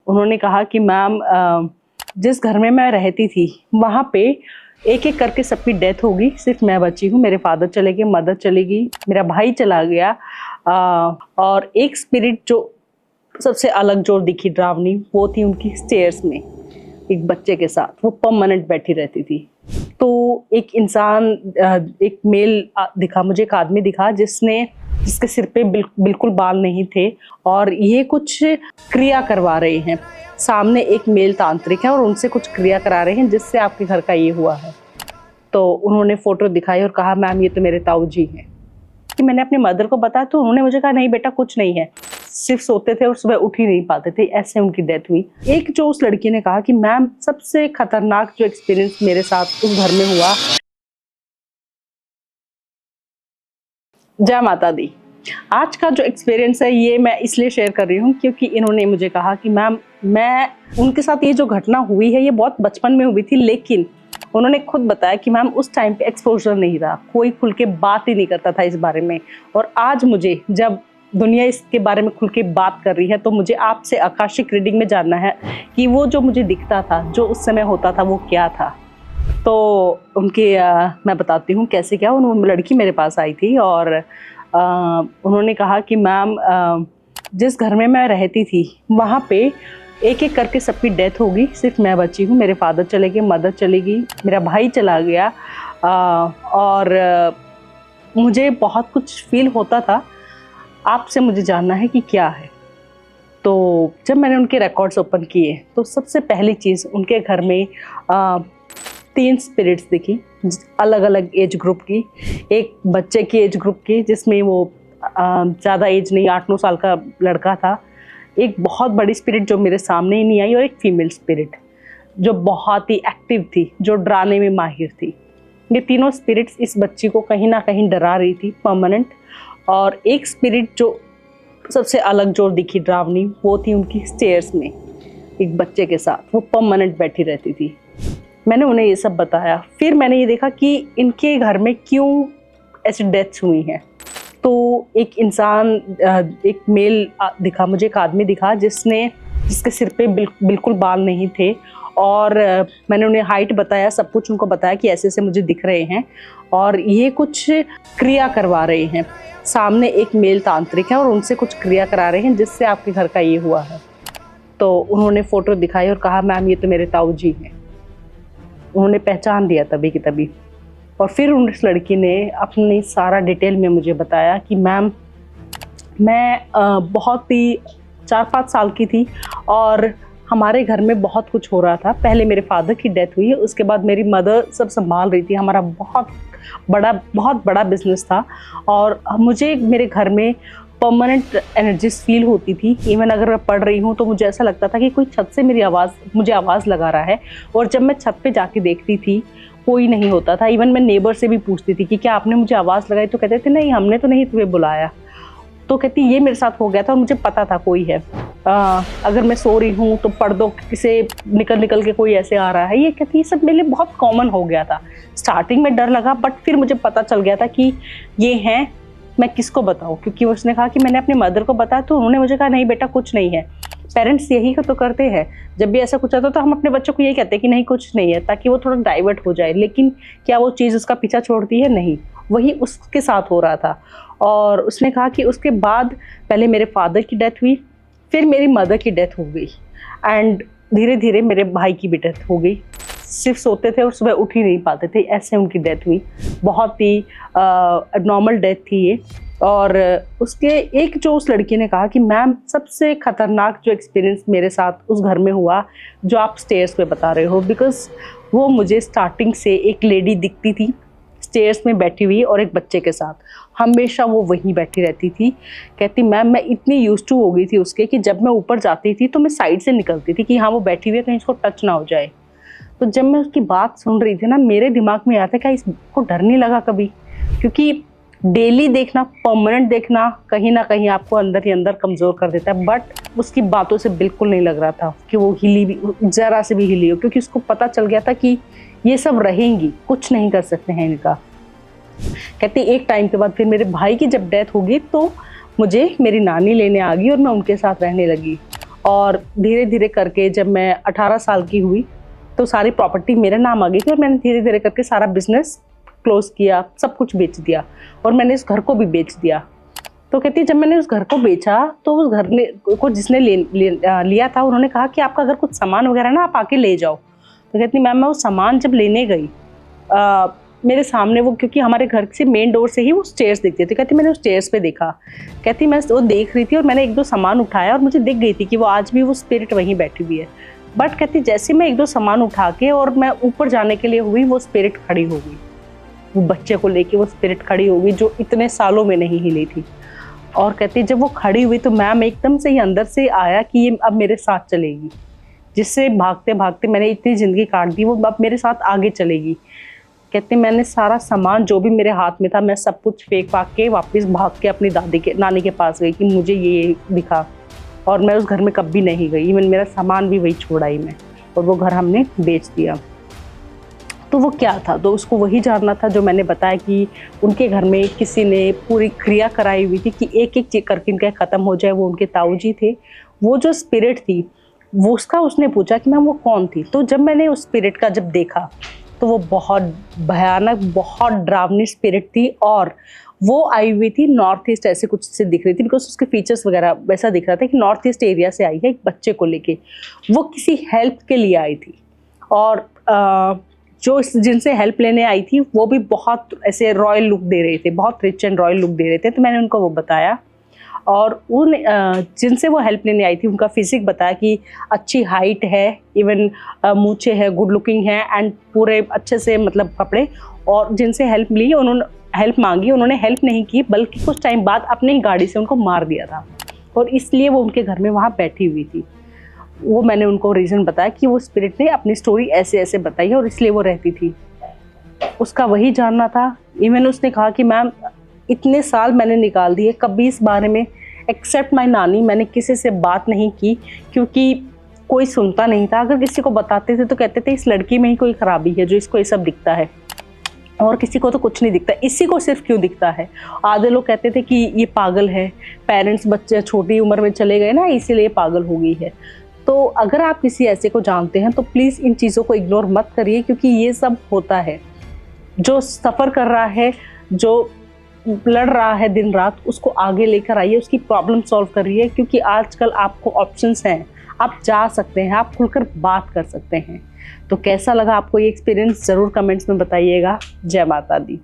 उन्होंने कहा कि मैम जिस घर में मैं रहती थी वहाँ पे एक एक करके सबकी डेथ होगी, सिर्फ मैं बची हूँ। मेरे फादर चले गए, मदर चली गई, मेरा भाई चला गया, और एक स्पिरिट जो सबसे अलग जो दिखी डरावनी वो थी उनकी स्टेयर्स में एक बच्चे के साथ, वो परमानेंट बैठी रहती थी। तो एक इंसान, एक मेल दिखा मुझे, एक आदमी दिखा जिसके सिर पे बिल्कुल बाल नहीं थे, और ये कुछ क्रिया करवा रहे हैं। सामने एक मेल तांत्रिक है और उनसे कुछ क्रिया करा रहे हैं जिससे आपके घर का ये हुआ है। तो उन्होंने फोटो दिखाई और कहा मैम ये तो मेरे ताऊ जी हैं। कि मैंने अपने मदर को बताया तो उन्होंने मुझे कहा नहीं बेटा कुछ नहीं है, सिर्फ सोते थे और सुबह उठ ही नहीं पाते थे, ऐसे उनकी डेथ हुई। एक जो उस लड़की ने कहा कि मैम सबसे खतरनाक जो एक्सपीरियंस मेरे साथ उस घर में हुआ। जय माता दी। आज का जो एक्सपीरियंस है ये मैं इसलिए शेयर कर रही हूँ क्योंकि इन्होंने मुझे कहा कि मैम मैं उनके साथ ये जो घटना हुई है ये बहुत बचपन में हुई थी, लेकिन उन्होंने खुद बताया कि मैम उस टाइम पे एक्सपोजर नहीं रहा, कोई खुल के बात ही नहीं करता था इस बारे में। और आज मुझे जब दुनिया इसके बारे में खुल के बात कर रही है तो मुझे आपसे आकाशिक रीडिंग में जानना है कि वो जो मुझे दिखता था, जो उस समय होता था, वो क्या था। तो उनके मैं बताती हूँ कैसे क्या। उन लड़की मेरे पास आई थी और उन्होंने कहा कि मैम जिस घर में मैं रहती थी वहाँ पे एक एक करके सबकी डेथ होगी, सिर्फ मैं बची हूँ। मेरे फादर चले गए, मदर चली गई, मेरा भाई चला गया, और मुझे बहुत कुछ फील होता था। आपसे मुझे जानना है कि क्या है। तो जब मैंने उनके रिकॉर्ड्स ओपन किए तो सबसे पहली चीज़ उनके घर में 3 स्पिरिट्स दिखी, अलग अलग एज ग्रुप की। एक बच्चे की एज ग्रुप की जिसमें वो ज़्यादा एज नहीं, 8-9 साल का लड़का था। एक बहुत बड़ी स्पिरिट जो मेरे सामने ही नहीं आई, और एक फीमेल स्पिरिट जो बहुत ही एक्टिव थी, जो डराने में माहिर थी। ये तीनों स्पिरिट्स इस बच्ची को कहीं ना कहीं डरा रही थी परमानेंट। और एक स्पिरिट जो सबसे अलग जो दिखी डरावनी वो थी उनकी स्टेयर्स में एक बच्चे के साथ, वो परमानेंट बैठी रहती थी। मैंने उन्हें ये सब बताया। फिर मैंने ये देखा कि इनके घर में क्यों ऐसी डेथ्स हुई हैं। तो एक इंसान, एक मेल दिखा मुझे, एक आदमी दिखा जिसके सिर पे बिल्कुल बाल नहीं थे, और मैंने उन्हें हाइट बताया, सब कुछ उनको बताया कि ऐसे ऐसे मुझे दिख रहे हैं और ये कुछ क्रिया करवा रहे हैं। सामने एक मेल तांत्रिक है और उनसे कुछ क्रिया करा रहे हैं जिससे आपके घर का ये हुआ है। तो उन्होंने फोटो दिखाई और कहा मैम ये तो मेरे ताऊ जी हैं। उन्होंने पहचान दिया तभी की तभी। और फिर उस लड़की ने अपनी सारा डिटेल में मुझे बताया कि मैम मैं बहुत ही 4-5 साल की थी और हमारे घर में बहुत कुछ हो रहा था। पहले मेरे फादर की डेथ हुई, उसके बाद मेरी मदर सब संभाल रही थी। हमारा बहुत बड़ा बिजनेस था और मुझे मेरे घर में परमानेंट एनर्जीज फील होती थी। इवन अगर मैं पढ़ रही हूँ तो मुझे ऐसा लगता था कि कोई छत से मुझे आवाज़ लगा रहा है। और जब मैं छत पे जाके देखती थी कोई नहीं होता था। इवन मैं नेबर से भी पूछती थी कि क्या आपने मुझे आवाज़ लगाई, तो कहते थे नहीं हमने तो नहीं तुम्हें बुलाया। तो कहती ये मेरे साथ हो गया था और मुझे पता था कोई है। अगर मैं सो रही हूँ तो पर्दों से निकल के कोई ऐसे आ रहा है। ये कहती ये सब मेरे लिए बहुत कॉमन हो गया था। स्टार्टिंग में डर लगा, बट फिर मुझे पता चल गया था कि ये हैं, मैं किसको बताऊँ, क्योंकि उसने कहा कि मैंने अपनी मदर को बताया तो उन्होंने मुझे कहा नहीं बेटा कुछ नहीं है। पेरेंट्स यही तो करते हैं, जब भी ऐसा कुछ आता तो हम अपने बच्चों को यही कहते हैं कि नहीं कुछ नहीं है, ताकि वो थोड़ा डाइवर्ट हो जाए। लेकिन क्या वो चीज़ उसका पीछा छोड़ती है? नहीं, वही उसके साथ हो रहा था। और उसने कहा कि उसके बाद पहले मेरे फादर की डेथ हुई, फिर मेरी मदर की डेथ हो गई, एंड धीरे धीरे मेरे भाई की भी डेथ हो गई। सिर्फ सोते थे और सुबह उठ ही नहीं पाते थे, ऐसे उनकी डेथ हुई। बहुत ही एबनॉर्मल डेथ थी ये। और उसके एक जो उस लड़की ने कहा कि मैम सबसे खतरनाक जो एक्सपीरियंस मेरे साथ उस घर में हुआ जो आप स्टेयर्स पे बता रहे हो, बिकॉज वो मुझे स्टार्टिंग से एक लेडी दिखती थी स्टेयर्स में बैठी हुई और एक बच्चे के साथ, हमेशा वो वहीं बैठी रहती थी। कहती मैम मैं इतनी यूज्ड टू हो गई थी उसके कि जब मैं ऊपर जाती थी तो मैं साइड से निकलती थी कि हाँ वो बैठी हुई है, कहीं इसको टच ना हो जाए। तो जब मैं उसकी बात सुन रही थी ना, मेरे दिमाग में आया था क्या इसको डर नहीं लगा कभी, क्योंकि डेली देखना, परमानेंट देखना कहीं ना कहीं आपको अंदर ही अंदर कमज़ोर कर देता है। बट उसकी बातों से बिल्कुल नहीं लग रहा था कि वो हिली भी, ज़रा से भी हिली हो, क्योंकि उसको पता चल गया था कि ये सब रहेंगी, कुछ नहीं कर सकते हैं इनका। कहती एक टाइम के बाद फिर मेरे भाई की जब डेथ होगी तो मुझे मेरी नानी लेने आ गई और मैं उनके साथ रहने लगी। और धीरे धीरे करके जब मैं 18 साल की हुई तो सारी प्रॉपर्टी मेरे नाम आ गई थी और मैंने धीरे धीरे करके सारा बिजनेस क्लोज किया, सब कुछ बेच दिया और मैंने इस घर को भी बेच दिया। तो कहती है जब मैंने उस घर को बेचा तो उस घर ने को जिसने लिया था उन्होंने कहा कि आपका अगर कुछ सामान वगैरह ना आप आके ले जाओ। तो कहती मैम मैं वो सामान जब लेने गई मेरे सामने वो, क्योंकि हमारे घर से मेन डोर से ही वो स्टेयर्स दिखते थे, कहती मैंने उस स्टेयर्स पे देखा। कहती मैं वो देख रही थी और मैंने एक दो सामान उठाया और मुझे दिख गई थी कि वो आज भी वो स्पिरिट वहीं बैठी हुई है। बट कहती जैसे मैं एक दो सामान उठा के और मैं ऊपर जाने के लिए हुई, वो स्पिरिट खड़ी हो गई। वो बच्चे को लेके वो स्पिरिट खड़ी हो गई जो इतने सालों में नहीं हिली थी। और कहती जब वो खड़ी हुई तो मैम एकदम से ही अंदर से आया कि ये अब मेरे साथ चलेगी, जिससे भागते भागते मैंने इतनी ज़िंदगी काट दी, वो अब मेरे साथ आगे चलेगी। कहते मैंने सारा सामान जो भी मेरे हाथ में था मैं सब कुछ फेंक फाक के वापस भाग के अपनी नानी के पास गई कि मुझे ये दिखा, और मैं उस घर में कभी नहीं गई। इवन मेरा सामान भी वही छोड़ा ही मैं, और वो घर हमने बेच दिया। तो वो क्या था, तो उसको वही जानना था जो मैंने बताया कि उनके घर में किसी ने पूरी क्रिया कराई हुई थी कि एक एक चीज करके इनका ख़त्म हो जाए। वो उनके ताऊ जी थे। वो जो स्पिरिट थी वो उसका उसने पूछा कि मैम वो कौन थी। तो जब मैंने उस स्पिरिट का जब देखा तो वो बहुत भयानक, बहुत डरावनी स्पिरिट थी, और वो आई हुई थी नॉर्थ ईस्ट ऐसे कुछ से दिख रही थी, बिकॉज उसके फीचर्स वगैरह वैसा दिख रहा था कि नॉर्थ ईस्ट एरिया से आई है एक बच्चे को लेके। वो किसी हेल्प के लिए आई थी, और जो जिनसे हेल्प लेने आई थी वो भी बहुत ऐसे रॉयल लुक दे रहे थे, बहुत रिच एंड रॉयल लुक दे रहे थे। तो मैंने उनको वो बताया, और उन जिनसे वो हेल्प लेने आई थी उनका फिजिक बताया कि अच्छी हाइट है, इवन मूछे है, गुड लुकिंग है, एंड पूरे अच्छे से मतलब कपड़े। और जिनसे हेल्प ली, उन्होंने हेल्प मांगी, उन्होंने हेल्प नहीं की, बल्कि कुछ टाइम बाद अपनी ही गाड़ी से उनको मार दिया था, और इसलिए वो उनके घर में वहाँ बैठी हुई थी। वो मैंने उनको रीज़न बताया कि वो स्पिरिट ने अपनी स्टोरी ऐसे ऐसे बताई है और इसलिए वो रहती थी। उसका वही जानना था। इवन उसने कहा कि मैम इतने साल मैंने निकाल दिए, कभी इस बारे में एक्सेप्ट माई नानी मैंने किसी से बात नहीं की, क्योंकि कोई सुनता नहीं था। अगर किसी को बताते थे तो कहते थे इस लड़की में ही कोई खराबी है जो इसको ये सब दिखता है, और किसी को तो कुछ नहीं दिखता, इसी को सिर्फ क्यों दिखता है। आधे लोग कहते थे कि ये पागल है, पेरेंट्स बच्चे छोटी उम्र में चले गए ना, इसीलिए पागल हो गई है। तो अगर आप किसी ऐसे को जानते हैं तो प्लीज़ इन चीज़ों को इग्नोर मत करिए, क्योंकि ये सब होता है। जो सफ़र कर रहा है, जो लड़ रहा है दिन रात, उसको आगे लेकर आइए, उसकी प्रॉब्लम सॉल्व करिए, क्योंकि आजकल आपको ऑप्शंस हैं, आप जा सकते हैं, आप खुलकर बात कर सकते हैं। तो कैसा लगा आपको ये एक्सपीरियंस ज़रूर कमेंट्स में बताइएगा। जय माता दी।